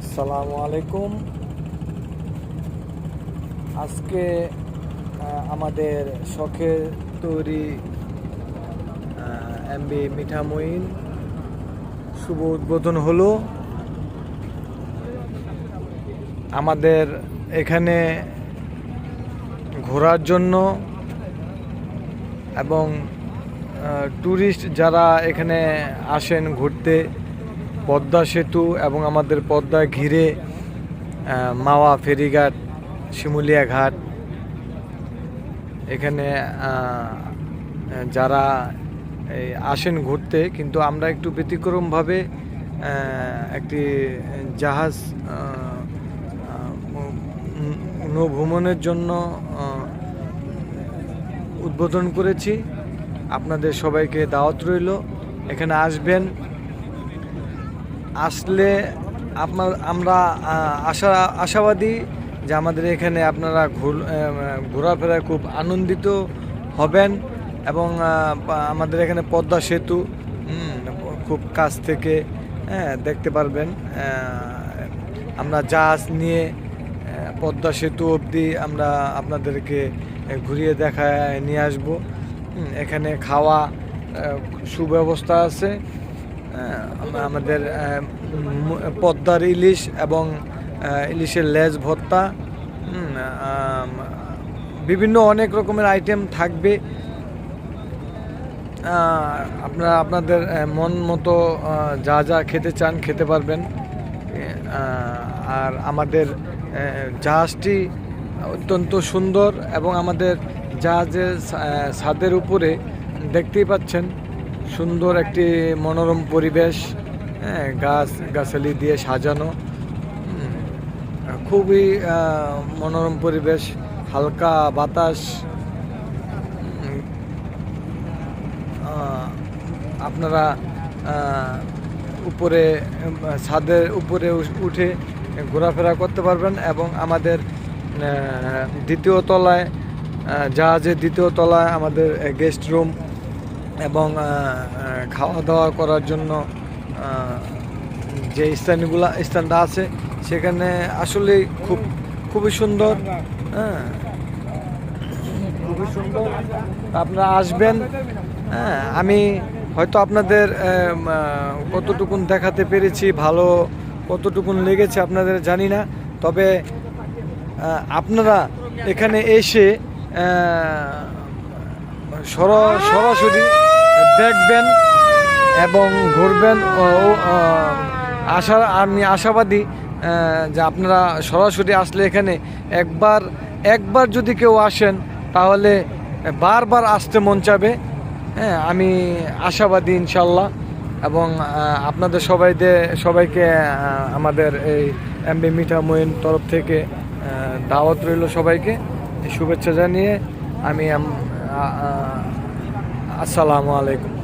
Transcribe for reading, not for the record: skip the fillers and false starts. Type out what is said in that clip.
আসসালামু আলাইকুম। আজকে আমাদের শখের তৈরি এমবি মিঠামইন শুভ উদ্বোধন হলো। আমাদের এখানে ঘোরার জন্য এবং ট্যুরিস্ট যারা এখানে আসেন ঘুরতে, পদ্মা সেতু এবং আমাদের পদ্মা ঘিরে মাওয়া ফেরিঘাট, শিমুলিয়া ঘাট, এখানে যারা আসেন ঘুরতে, কিন্তু আমরা একটু ব্যতিক্রমভাবে একটি জাহাজ নৌভ্রমণের জন্য উদ্বোধন করেছি। আপনাদের সবাইকে দাওয়াত রইল, এখানে আসবেন। আসলে আমরা আশাবাদী যে আমাদের এখানে আপনারা ঘোরাফেরায় খুব আনন্দিত হবেন এবং আমাদের এখানে পদ্মা সেতু খুব কাছ থেকে দেখতে পারবেন। আমরা জাহাজ নিয়ে পদ্মা সেতু অবধি আমরা আপনাদেরকে ঘুরিয়ে দেখায় নিয়ে আসব। এখানে খাওয়া সুব্যবস্থা আছে। আমাদের পদ্মার ইলিশ এবং ইলিশের লেজ ভর্তা, বিভিন্ন অনেক রকমের আইটেম থাকবে। আপনারা আপনাদের মন মতো যা যা খেতে চান খেতে পারবেন। আর আমাদের জাহাজটি অত্যন্ত সুন্দর এবং আমাদের জাহাজের ছাদের উপরে দেখতেই পাচ্ছেন সুন্দর একটি মনোরম পরিবেশ, গাছালি দিয়ে সাজানো, খুবই মনোরম পরিবেশ, হালকা বাতাস। আপনারা উপরে ছাদের উপরে উঠে ঘোরাফেরা করতে পারবেন এবং আমাদের দ্বিতীয় তলায়, জাহাজের দ্বিতীয় তলায় আমাদের গেস্ট রুম এবং খাওয়া দাওয়া করার জন্য যে স্থানটা আছে সেখানে আসলে খুবই সুন্দর। খুবই সুন্দর, আপনারা আসবেন। আমি হয়তো আপনাদের কতটুকুন দেখাতে পেরেছি, ভালো কতটুকুন লেগেছে আপনাদের জানি না, তবে আপনারা এখানে এসে সরাসরি দেখবেন এবং ঘুরবেন। আমি আশাবাদী যে আপনারা সরাসরি আসলে এখানে একবার যদি কেউ আসেন তাহলে বারবার আসতে মন চাবে। আমি আশাবাদী ইনশাল্লাহ। এবং আপনাদের সবাইকে আমাদের এই এমবি মিঠামইন তরফ থেকে দাওয়াত রইল, সবাইকে শুভেচ্ছা জানিয়ে আমি আসসালামু আলাইকুম।